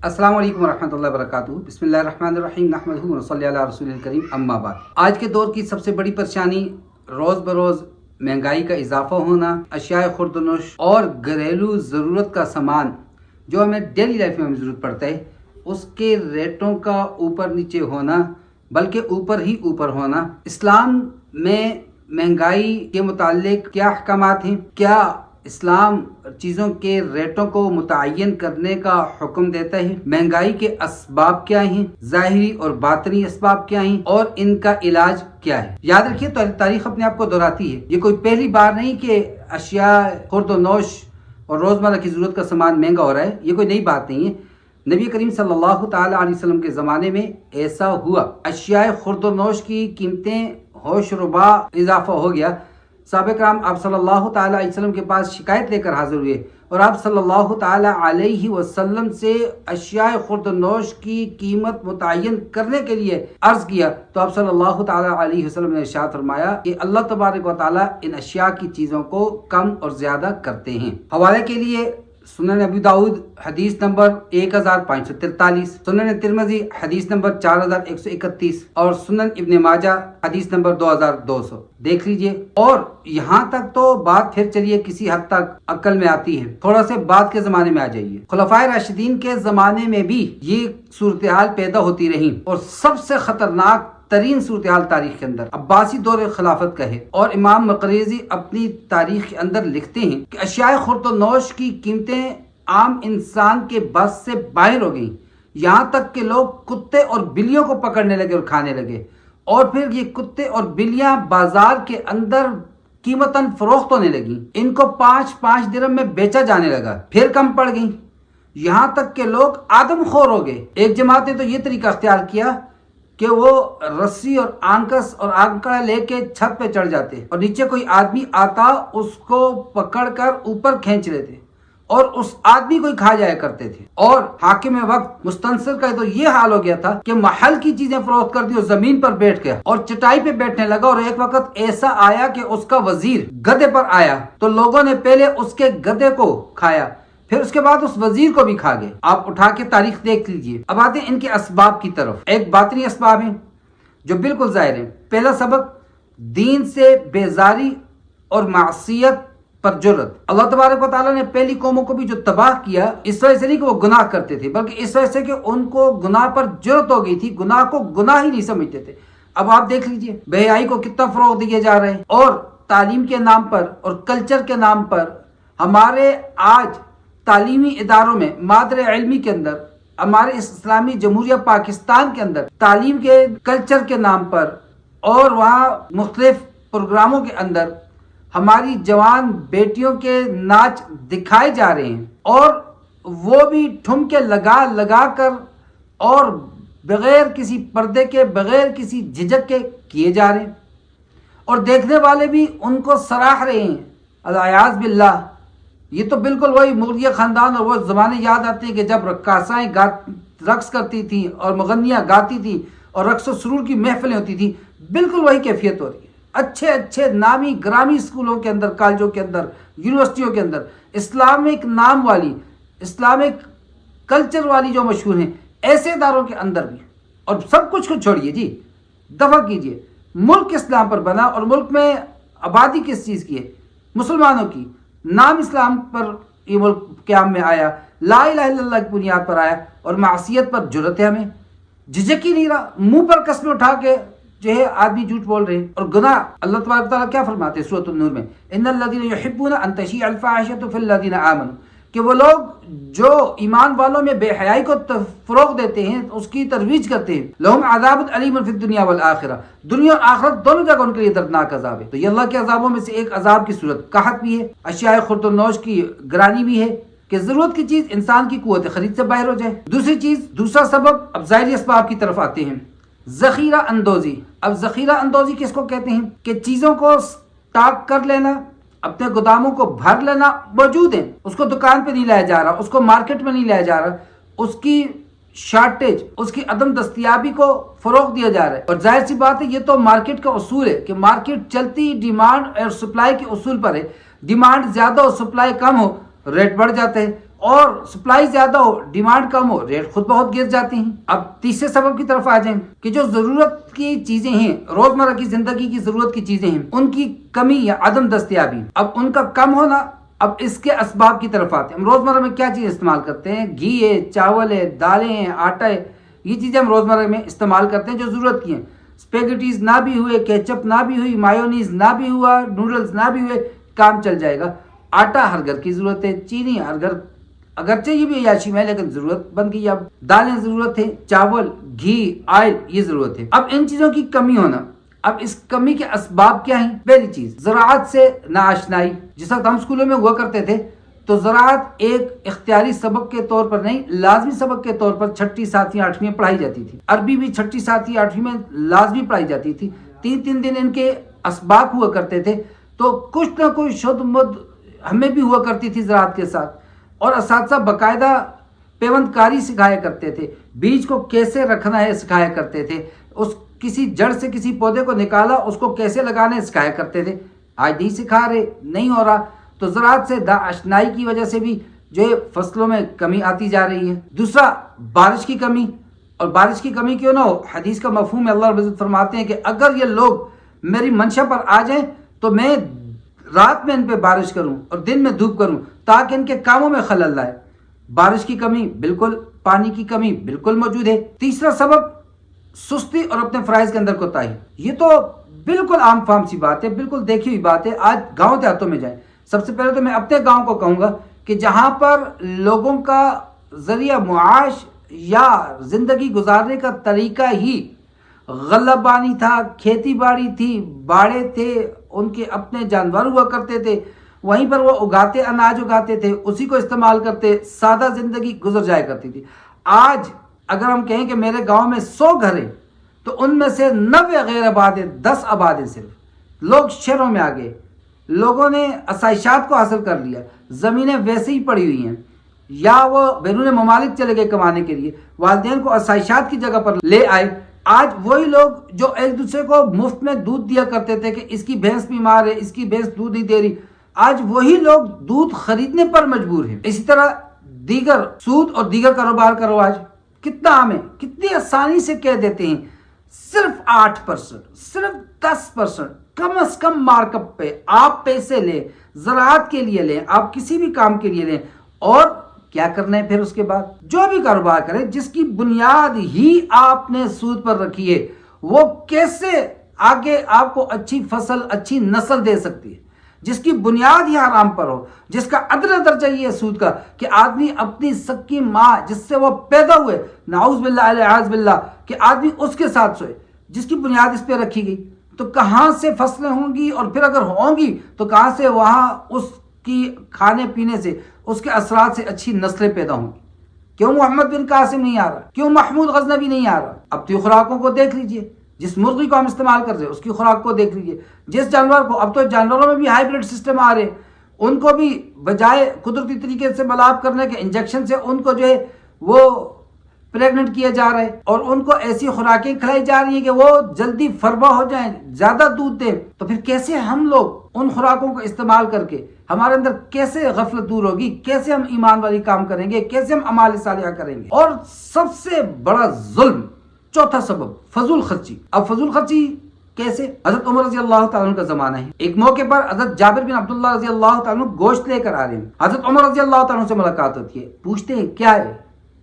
السلام علیکم ورحمۃ اللہ وبرکاتہ۔ بسم اللہ الرحمن الرحیم، نحمدہ ونصلی علی رسول الکریم، اما بعد۔ آج کے دور کی سب سے بڑی پریشانی روز بروز مہنگائی کا اضافہ ہونا، اشیاء خورد و نوش اور گھریلو ضرورت کا سامان جو ہمیں ڈیلی لائف میں ضرورت پڑتا ہے اس کے ریٹوں کا اوپر نیچے ہونا، بلکہ اوپر ہی اوپر ہونا۔ اسلام میں مہنگائی کے متعلق کیا احکامات ہیں؟ کیا اسلام چیزوں کے ریٹوں کو متعین کرنے کا حکم دیتا ہے؟ مہنگائی کے اسباب کیا ہیں؟ ظاہری اور باطنی اسباب کیا ہیں؟ اور ان کا علاج کیا ہے؟ یاد رکھیے، تاریخ اپنے آپ کو دہراتی ہے۔ یہ کوئی پہلی بار نہیں کہ اشیاء خورد و نوش اور روزمرہ کی ضرورت کا سامان مہنگا ہو رہا ہے۔ یہ کوئی نئی بات نہیں ہے۔ نبی کریم صلی اللہ تعالی علیہ وسلم کے زمانے میں ایسا ہوا، اشیاء خورد و نوش کی قیمتیں ہوش ربا اضافہ ہو گیا۔ صحابہ کرام آپ صلی اللہ تعالی علیہ وسلم کے پاس شکایت لے کر حاضر ہوئے اور آپ صلی اللہ تعالی علیہ وسلم سے اشیاء خورد و نوش کی قیمت متعین کرنے کے لیے عرض کیا، تو آپ صلی اللہ تعالی علیہ وسلم نے ارشاد فرمایا کہ اللہ تبارک و تعالی ان اشیاء کی چیزوں کو کم اور زیادہ کرتے ہیں۔ حوالے کے لیے سنن ابی داؤد حدیث نمبر 1543، سنن ترمذی حدیث نمبر 4131 اور سنن ابن ماجہ حدیث نمبر 2200 دیکھ لیجئے۔ اور یہاں تک تو بات پھر چلیے کسی حد تک عقل میں آتی ہے، تھوڑا سے بعد کے زمانے میں آ جائیے۔ خلفائے راشدین کے زمانے میں بھی یہ صورتحال پیدا ہوتی رہی، اور سب سے خطرناک ترین صورتحال تاریخ کے اندر عباسی دور خلافت کا ہے۔ اور امام مقریزی اپنی تاریخ کے اندر لکھتے ہیں کہ اشیاء خورد و نوش کی قیمتیں عام انسان کے بس سے باہر ہو گئیں، یہاں تک کہ لوگ کتے اور بلیوں کو پکڑنے لگے اور کھانے لگے، اور پھر یہ کتے اور بلیاں بازار کے اندر قیمتاً فروخت ہونے لگیں۔ ان کو 5 درہم میں بیچا جانے لگا، پھر کم پڑ گئیں، یہاں تک کہ لوگ آدم خور ہو گئے۔ ایک جماعت نے تو یہ طریقہ اختیار کیا کہ وہ رسی اور آنکس اور آنکڑا لے کے چھت پہ چڑھ جاتے اور نیچے کوئی آدمی آتا اس کو پکڑ کر اوپر کھینچ لیتے اور اس آدمی کو ہی کھا جایا کرتے تھے۔ اور حاکم وقت مستنصر کا تو یہ حال ہو گیا تھا کہ محل کی چیزیں فروخت کر دی اور زمین پر بیٹھ گیا اور چٹائی پہ بیٹھنے لگا۔ اور ایک وقت ایسا آیا کہ اس کا وزیر گدھے پر آیا تو لوگوں نے پہلے اس کے گدھے کو کھایا، پھر اس کے بعد اس وزیر کو بھی کھا گئے۔ آپ اٹھا کے تاریخ دیکھ لیجئے۔ اب آتے ہیں ان کے اسباب کی طرف۔ ایک باطنی اسباب ہیں جو بالکل ظاہر ہیں۔ پہلا سبب دین سے بیزاری اور معصیت پر جرت۔ اللہ تبارک و تعالیٰ نے پہلی قوموں کو بھی جو تباہ کیا، اس وجہ سے نہیں کہ وہ گناہ کرتے تھے، بلکہ اس وجہ سے کہ ان کو گناہ پر جرت ہو گئی تھی، گناہ کو گناہ ہی نہیں سمجھتے تھے۔ اب آپ دیکھ لیجئے بے حیائی کو کتنا فروغ دیے جا رہے ہیں، اور تعلیم کے نام پر اور کلچر کے نام پر ہمارے آج تعلیمی اداروں میں، مادر علمی کے اندر، ہمارے اسلامی جمہوریہ پاکستان کے اندر تعلیم کے کلچر کے نام پر اور وہاں مختلف پروگراموں کے اندر ہماری جوان بیٹیوں کے ناچ دکھائے جا رہے ہیں، اور وہ بھی ٹھمکے لگا لگا کر اور بغیر کسی پردے کے، بغیر کسی جھجک کے کیے جا رہے ہیں، اور دیکھنے والے بھی ان کو سراہ رہے ہیں۔ الیاذ باللہ، یہ تو بالکل وہی مغلیہ خاندان اور وہ زمانے یاد آتے ہیں کہ جب رقاصائیں رقص کرتی تھیں اور مغنیاں گاتی تھیں اور رقص و سرور کی محفلیں ہوتی تھیں، بالکل وہی کیفیت ہو رہی ہے۔ اچھے اچھے نامی گرامی اسکولوں کے اندر، کالجوں کے اندر، یونیورسٹیوں کے اندر اسلامک نام والی، اسلامک کلچر والی جو مشہور ہیں، ایسے اداروں کے اندر بھی، اور سب کچھ کو چھوڑیے جی، دفع کیجیے، ملک اسلام پر بنا اور ملک میں آبادی کس چیز کی ہے؟ مسلمانوں کی، نام اسلام پر یہ ملک قیام میں آیا، لا الہ الا اللہ کی بنیاد پر آیا، اور معصیت پر جرت ہے، ہمیں جھجک ہی نہیں رہا، منہ پر قسمیں اٹھا کے جو ہے آدمی جھوٹ بول رہے ہیں۔ اور گناہ، اللہ تبارک و تعالیٰ کیا فرماتے ہیں سورۃ النور میں؟ ان الذین یحبون ان تشیع الفاحشۃ فی الذین آمنوا، کہ وہ لوگ جو ایمان والوں میں بے حیائی کو فروغ دیتے ہیں، اس کی ترویج کرتے ہیں، لہم عذاب علیم فی الدنیا والآخرہ، دنیا اور آخرت دونوں جگہ ان کے لیے دردناک عذاب ہے۔ تو یہ اللہ کے عذابوں میں سے ایک عذاب کی صورت قحط بھی ہے، اشیاء خورد و نوش کی گرانی بھی ہے کہ ضرورت کی چیز انسان کی قوت خرید سے باہر ہو جائے۔ دوسری چیز، دوسرا سبب، اب ظاہری اسباب کی طرف آتے ہیں، ذخیرہ اندوزی۔ اب ذخیرہ اندوزی کس کو کہتے ہیں؟ کہ چیزوں کو سٹاک کر لینا، اپنے گوداموں کو بھر لینا، موجود ہیں، اس کو دکان پہ نہیں لایا جا رہا، اس کو مارکیٹ میں نہیں لایا جا رہا، اس کی شارٹیج، اس کی عدم دستیابی کو فروغ دیا جا رہا ہے۔ اور ظاہر سی بات ہے، یہ تو مارکیٹ کا اصول ہے کہ مارکیٹ چلتی ڈیمانڈ اور سپلائی کے اصول پر ہے۔ ڈیمانڈ زیادہ اور سپلائی کم ہو، ریٹ بڑھ جاتے ہیں، اور سپلائی زیادہ ہو ڈیمانڈ کم ہو ریٹ خود بہت گر جاتی ہیں۔ اب تیسرے سبب کی طرف آ جائیں کہ جو ضرورت کی چیزیں ہیں، روزمرہ کی زندگی کی ضرورت کی چیزیں ہیں، ان کی کمی یا عدم دستیابی، اب ان کا کم ہونا، اب اس کے اسباب کی طرف آتے ہیں۔ ہم روزمرہ میں کیا چیز استعمال کرتے ہیں؟ گھی ہے، چاول ہے، دالیں ہیں، آٹا ہے، یہ چیزیں ہم روزمرہ میں استعمال کرتے ہیں جو ضرورت کی ہیں۔ اسپیگٹیز نہ بھی ہوئے، کیچپ نہ بھی ہوئی، مایونیز نہ بھی ہوا، نوڈلز نہ بھی ہوئے، کام چل جائے گا۔ آٹا ہر گھر کی ضرورت ہے، چینی ہر گھر، اگرچہ یہ بھی عیاشی میں لیکن ضرورت بن گئی۔ اب دالیں ضرورت ہے، چاول، گھی، آئل یہ ضرورت ہے۔ اب ان چیزوں کی کمی ہونا، اب اس کمی کے اسباب کیا ہیں؟ پہلی چیز زراعت سے ناآشنائی۔ جس وقت ہم اسکولوں میں ہوا کرتے تھے تو زراعت ایک اختیاری سبق کے طور پر نہیں، لازمی سبق کے طور پر 6ٹھی 7ویں 8ویں میں پڑھائی جاتی تھی۔ عربی بھی 6ٹھی 7ویں 8ویں میں لازمی پڑھائی جاتی تھی۔ 3 دن ان کے اسباق ہوا کرتے تھے، تو کچھ نہ کوئی شد مد ہمیں بھی ہوا کرتی تھی زراعت کے ساتھ، اور اساتذہ باقاعدہ پیوند کاری سکھایا کرتے تھے، بیج کو کیسے رکھنا ہے سکھایا کرتے تھے، اس کسی جڑ سے کسی پودے کو نکالا اس کو کیسے لگانا ہے سکھایا کرتے تھے۔ آج نہیں سکھا رہے، نہیں ہو رہا، تو زراعت سے ناآشنائی کی وجہ سے بھی جو ہے فصلوں میں کمی آتی جا رہی ہے۔ دوسرا بارش کی کمی، اور بارش کی کمی کیوں نہ ہو، حدیث کا مفہوم ہے، اللہ رب العزت فرماتے ہیں کہ اگر یہ لوگ میری منشا پر آ جائیں تو میں رات میں ان پہ بارش کروں اور دن میں دھوپ کروں تاکہ ان کے کاموں میں خلل لائے۔ بارش کی کمی بالکل، پانی کی کمی بالکل موجود ہے۔ تیسرا سبب سستی اور اپنے فرائض کے اندر کوتاہی۔ یہ تو بالکل عام فام سی بات ہے، بالکل دیکھی ہوئی بات ہے۔ آج گاؤں دیہاتوں میں جائیں، سب سے پہلے تو میں اپنے گاؤں کو کہوں گا کہ جہاں پر لوگوں کا ذریعہ معاش یا زندگی گزارنے کا طریقہ ہی غلہ بانی تھا، کھیتی باڑی تھی، باڑے تھے، ان کے اپنے جانور ہوا کرتے تھے، وہیں پر وہ اگاتے، اناج اگاتے تھے، اسی کو استعمال کرتے، سادہ زندگی گزر جایا کرتی تھی۔ آج اگر ہم کہیں کہ میرے گاؤں میں 100 گھر ہیں تو ان میں سے 90 غیر آباد ہیں، 10 آباد ہیں صرف۔ لوگ شہروں میں آ گئے، لوگوں نے آسائشات کو حاصل کر لیا، زمینیں ویسے ہی پڑی ہوئی ہیں، یا وہ بیرون ممالک چلے گئے کمانے کے لیے، والدین کو آسائشات کی جگہ پر لے آئے۔ آج وہی لوگ جو ایک دوسرے کو مفت میں دودھ دیا کرتے تھے کہ اس کی بھینس بیمار ہے، اس کی بھینس دودھ نہیں دے رہی، آج وہی لوگ دودھ خریدنے پر مجبور ہیں۔ اسی طرح دیگر سود اور دیگر کاروبار کا رواج کتنا عام ہے، کتنی آسانی سے کہہ دیتے ہیں صرف 8%، صرف 10%، کم از کم مارک اپ پہ آپ پیسے لیں، زراعت کے لیے لیں، آپ کسی بھی کام کے لیے لیں، اور کیا کرنا ہے پھر اس کے بعد؟ جو بھی کاروبار کریں جس کی بنیاد ہی آپ نے سود پر رکھی ہے، وہ کیسے آگے آپ کو اچھی فصل، اچھی نسل دے سکتی ہے؟ جس کی بنیاد ہی حرام پر ہو، جس کا ادنیٰ درجہ یہ ہے سود کا کہ آدمی اپنی سکی ماں جس سے وہ پیدا ہوئے، نعوذ باللہ اعوذ باللہ، کہ آدمی اس کے ساتھ سوئے، جس کی بنیاد اس پہ رکھی گئی، تو کہاں سے فصلیں ہوں گی؟ اور پھر اگر ہوں گی تو کہاں سے وہاں اس کی کھانے پینے سے، اس کے اثرات سے اچھی نسلیں پیدا ہوں گی؟ کیوں محمد بن قاسم نہیں آ رہا؟ کیوں محمود غزنوی نہیں آ رہا؟ اب تو خوراکوں کو دیکھ لیجئے، جس مرغی کو ہم استعمال کر رہے ہیں اس کی خوراک کو دیکھ لیجئے، جس جانور کو، اب تو جانوروں میں بھی ہائیبرڈ سسٹم آ رہے ہیں، ان کو بھی بجائے قدرتی طریقے سے ملاب کرنے کے انجیکشن سے ان کو جو ہے وہ پریگننٹ کیا جا رہا ہے، اور ان کو ایسی خوراکیں کھلائی جا رہی ہیں کہ وہ جلدی فربا ہو جائیں، زیادہ دودھ دیں۔ تو پھر کیسے ہم لوگ ان خوراکوں کو استعمال کر کے ہمارے اندر کیسے غفلت دور ہوگی؟ کیسے ہم ایمان والی کام کریں گے؟ کیسے ہم اعمال صالحہ کریں گے؟ اور سب سے بڑا ظلم، چوتھا سبب، فضول خرچی۔ اب فضول خرچی کیسے؟ حضرت عمر رضی اللہ تعالیٰ عنہ کا زمانہ ہے، ایک موقع پر حضرت جابر بن عبداللہ رضی اللہ تعالیٰ عنہ گوشت لے کر آ رہے ہیں، حضرت عمر رضی اللہ تعالیٰ عنہ سے ملاقات ہوتی ہے، پوچھتے ہیں کیا ہے؟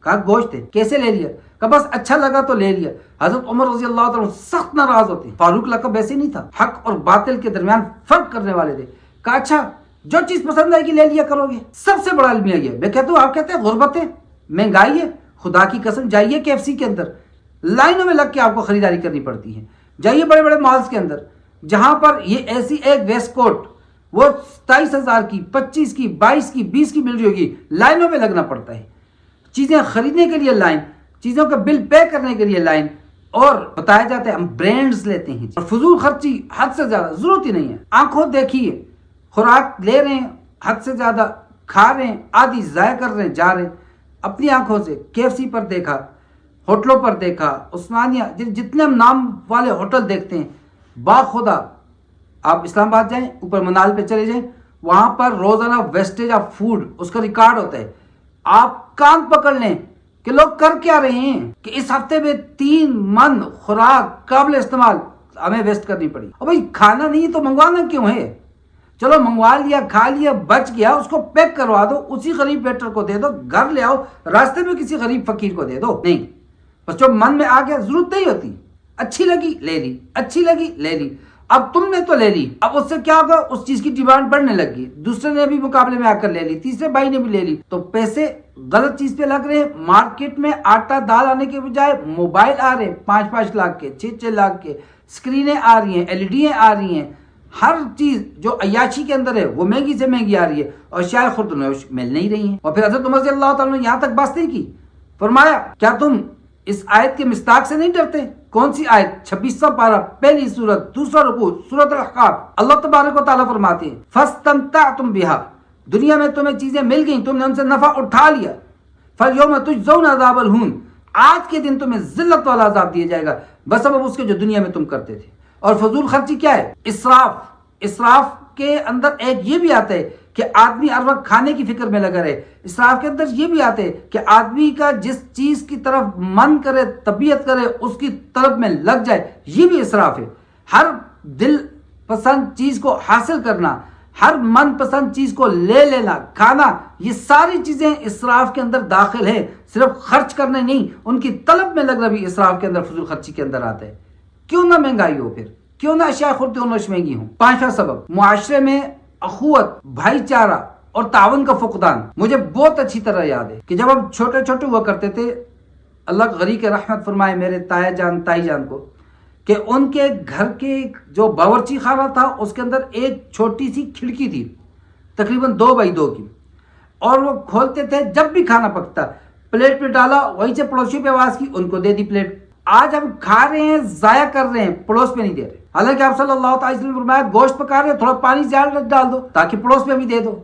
کہا گوشت ہے۔ کیسے لے لیا؟ کہا بس اچھا لگا تو لے لیا۔ حضرت عمر رضی اللہ تعالیٰ عنہ سخت ناراض ہوتے ہیں، فاروق لقب ایسے نہیں تھا، حق اور باطل کے درمیان فرق کرنے والے تھے۔ کہا اچھا جو چیز پسند آئے گی لے لیا کرو گے۔ سب سے بڑا المیہ یہ، میں کہتا ہوں آپ کہتے ہیں غربت ہے، مہنگائی ہے، خدا کی قسم جائیے KFC کے اندر، لائنوں میں لگ کے آپ کو خریداری کرنی پڑتی ہے، جائیے بڑے بڑے مالز کے اندر جہاں پر یہ ایسی ایک ویسٹ کوٹ وہ 27,000 کی، 25 کی، 22 کی، 20 کی مل رہی ہوگی، لائنوں میں لگنا پڑتا ہے، چیزیں خریدنے کے لیے لائن، چیزوں کا بل پے کرنے کے لیے لائن، اور بتایا جاتا ہے ہم برینڈز لیتے ہیں، اور فضول خرچی حد سے زیادہ، ضرورت ہی نہیں ہے۔ آنکھوں دیکھیے، خوراک لے رہے ہیں، حد سے زیادہ کھا رہے ہیں، آدھی ضائع کر رہے ہیں، جا رہے ہیں اپنی آنکھوں سے۔ KFC پر دیکھا، ہوٹلوں پر دیکھا، عثمانیہ، جتنے ہم نام والے ہوٹل دیکھتے ہیں، باخدا آپ اسلام آباد جائیں، اوپر منال پہ چلے جائیں، وہاں پر روزانہ ویسٹیج آف فوڈ اس کا ریکارڈ ہوتا ہے آپ کان پکڑ لیں کہ لوگ کر کیا رہے ہیں کہ اس ہفتے میں 3 من خوراک قابل استعمال ہمیں ویسٹ کرنی پڑی. اور بھائی کھانا نہیں تو منگوانا کیوں ہے؟ چلو منگوا لیا، کھا لیا، بچ گیا، اس کو پیک کروا دو، اسی غریب بیٹر کو دے دو، گھر لے آؤ، راستے میں کسی غریب فقیر کو دے دو. نہیں، بس جو من میں آ گیا ضرورت نہیں ہوتی. اچھی لگی لے لی، اچھی لگی لے لی. اب تم نے تو لے لی، اب اس سے کیا ہوگا؟ اس چیز کی ڈیمانڈ بڑھنے لگ گئی، دوسرے نے بھی مقابلے میں آ کر لے لی، تیسرے بھائی نے بھی لے لی، تو پیسے غلط چیز پہ لگ رہے ہیں. مارکیٹ میں آٹا دال آنے کے بجائے موبائل آ رہے ہیں 5-5 لاکھ کے، 6-6 لاکھ کے، اسکرینیں آ رہی ہیں، LED آ رہی ہیں. ہر چیز جو عیاشی کے اندر ہے وہ مہنگی سے مہنگی آ رہی ہے، اور اشیاء خرد و نوش مل نہیں رہی ہیں. اور پھر حضرت عمر رضی اللہ تعالیٰ نے یہاں تک بات نہیں کی، فرمایا کیا تم اس آیت کے مصداق سے نہیں ڈرتے؟ کون سی آیت؟ 26واں پارہ، پہلی سورت، دوسرا رکوع، سورۃ الاحقاف. اللہ تبارک و تعالیٰ فرماتے ہیں فاستمتعتم بها، دنیا میں تمہیں چیزیں مل گئیں، تم نے ان سے نفع اٹھا لیا. فالیوم تجزون عذاب الہون، آج کے دن تمہیں ذلت والا عذاب دیا جائے گا بسبب اس کے جو دنیا میں تم کرتے تھے. اور فضول خرچی کیا ہے؟ اسراف کے اندر ایک یہ بھی آتا ہے کہ آدمی ہر وقت کھانے کی فکر میں لگا رہے. اسراف کے اندر یہ بھی آتا ہے کہ آدمی کا جس چیز کی طرف من کرے، طبیعت کرے، اس کی طرف میں لگ جائے، یہ بھی اسراف ہے. ہر دل پسند چیز کو حاصل کرنا، ہر من پسند چیز کو لے لینا، کھانا، یہ ساری چیزیں اسراف کے اندر داخل ہے. صرف خرچ کرنے نہیں، ان کی طلب میں لگنا بھی اسراف کے اندر، فضول خرچی کے اندر آتا ہے. کیوں نہ مہنگائی ہو، پھر کیوں نہ اشیاء خرد و نوش مہنگی ہوں. 5واں سبب، معاشرے میں اخوت، بھائی چارہ اور تعاون کا فقدان. مجھے بہت اچھی طرح یاد ہے کہ جب ہم چھوٹے چھوٹے ہوا کرتے تھے، اللہ غریق رحمت فرمائے میرے تایا جان تائی جان کو، کہ ان کے گھر کے جو باورچی خانہ تھا اس کے اندر ایک چھوٹی سی کھڑکی تھی، تقریباً 2x2 کی، اور وہ کھولتے تھے جب بھی کھانا پکتا، پلیٹ پہ ڈالا، وہیں سے پڑوسی پہ آواز کی، ان کو دے دی پلیٹ. آج ہم کھا رہے ہیں، ضائع کر رہے ہیں، پڑوس پہ نہیں دے رہے. حالانکہ آپ صلی اللہ تعالی وسلم نے فرمایا گوشت پکا رہے ہیں تھوڑا پانی زیادہ ڈال دو تاکہ پڑوس پہ بھی دے دو.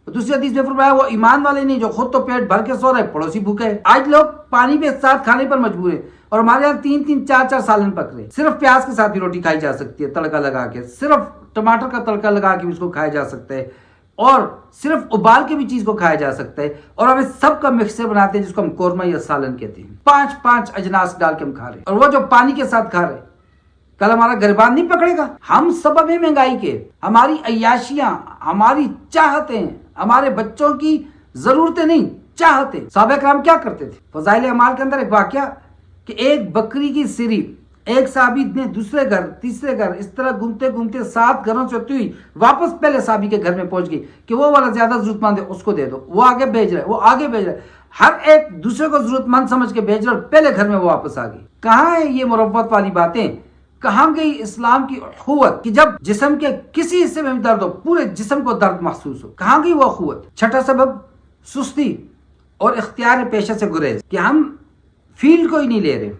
دوسری حدیث میں فرمایا وہ ایمان والے نہیں جو خود تو پیٹ بھر کے سو رہے، پڑوسی بھوکے ہے. آج لوگ پانی کے ساتھ کھانے پر مجبور ہیں، اور ہمارے یہاں 3-3 4-4 سالن پک رہے ہیں. صرف پیاز کے ساتھ بھی روٹی کھائی جا سکتی ہے، تڑکا لگا کے، صرف ٹماٹر کا تڑکا لگا کے بھی اس کو کھایا جا سکتا ہے، اور صرف ابال کے بھی چیز کو کھایا جا سکتا ہے. اور ہم سب کا مکسچر بناتے ہیں جس کو ہم قورمہ یا سالن کہتے ہیں. 5 اجناس ڈال کے ہم کھا رہے ہیں، اور وہ جو پانی کے ساتھ کھا رہے ہیں. کل ہمارا گریبان نہیں پکڑے گا. ہم سبب ہیں مہنگائی کے، ہماری عیاشیاں، ہماری چاہتیں، ہمارے بچوں کی ضرورتیں نہیں، چاہتیں. صحابہ کرام کیا کرتے تھے؟ فضائل اعمال کے اندر ایک واقعہ کہ ایک بکری کی سری ایک صحابی نے دوسرے گھر، تیسرے گھر، اس طرح گھومتے گھومتے 7 گھروں سے ہوتی ہوئی واپس پہلے صحابی کے گھر میں پہنچ گئی کہ وہ والا زیادہ ضرورت مند ہے، اس کو دے دو. وہ آگے بھیج رہے، وہ آگے بھیج رہے، ہر ایک دوسرے کو ضرورت مند سمجھ کے بھیج رہے، اور پہلے گھر میں وہ واپس آ گئی. کہاں ہے یہ مروت والی باتیں؟ کہاں گئی اسلام کی اخوت کہ جب جسم کے کسی حصے میں بھی درد ہو پورے جسم کو درد محسوس ہو؟ کہاں گئی وہ اخوت؟ 6واں سبب، سستی اور اختیار پیشہ سے گریز، کہ ہم فیلڈ کو ہی نہیں لے رہے.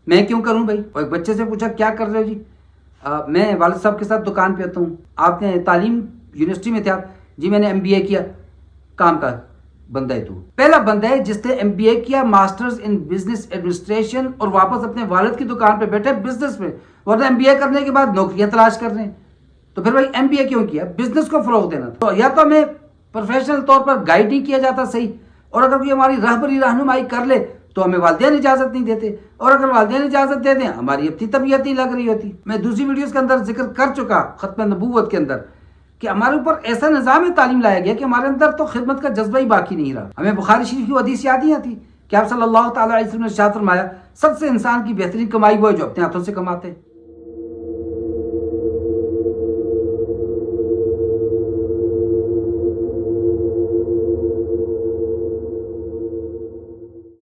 میں کیوں کروں بھائی؟ اور ایک بچے سے پوچھا کیا کر رہے ہو؟ جی میں والد صاحب کے ساتھ دکان پہ ہوتا ہوں. آپ نے تعلیم یونیورسٹی میں تھے؟ آپ جی میں نے MBA کیا. کام کا بندہ ہے تو؟ پہلا بندہ ہے جس نے MBA کیا، ماسٹرز ان بزنس ایڈمنسٹریشن، اور واپس اپنے والد کی دکان پہ بیٹھے بزنس میں، ورنہ MBA کرنے کے بعد نوکریاں تلاش کر رہے ہیں. تو پھر بھائی MBA کیوں کیا؟ بزنس کو فروغ دینا تھا. تو یا تو ہمیں پروفیشنل طور پر گائیڈ نہیں کیا جاتا صحیح، اور اگر کوئی ہماری رہبری رہنمائی کر لے تو ہمیں والدین اجازت نہیں دیتے، اور اگر والدین اجازت دے دیں ہماری اپنی طبیعت نہیں لگ رہی ہوتی. میں دوسری ویڈیوز کے اندر ذکر کر چکا ختم نبوت کے اندر کہ ہمارے اوپر ایسا نظام تعلیم لایا گیا کہ ہمارے اندر تو خدمت کا جذبہ ہی باقی نہیں رہا. ہمیں بخاری شریف کی حدیث یاد نہیں آتی کہ آپ صلی اللہ تعالی علیہ وسلم نے ارشاد فرمایا سب سے انسان کی بہترین کمائی وہ ہے جو اپنے ہاتھوں سے کماتے ہیں.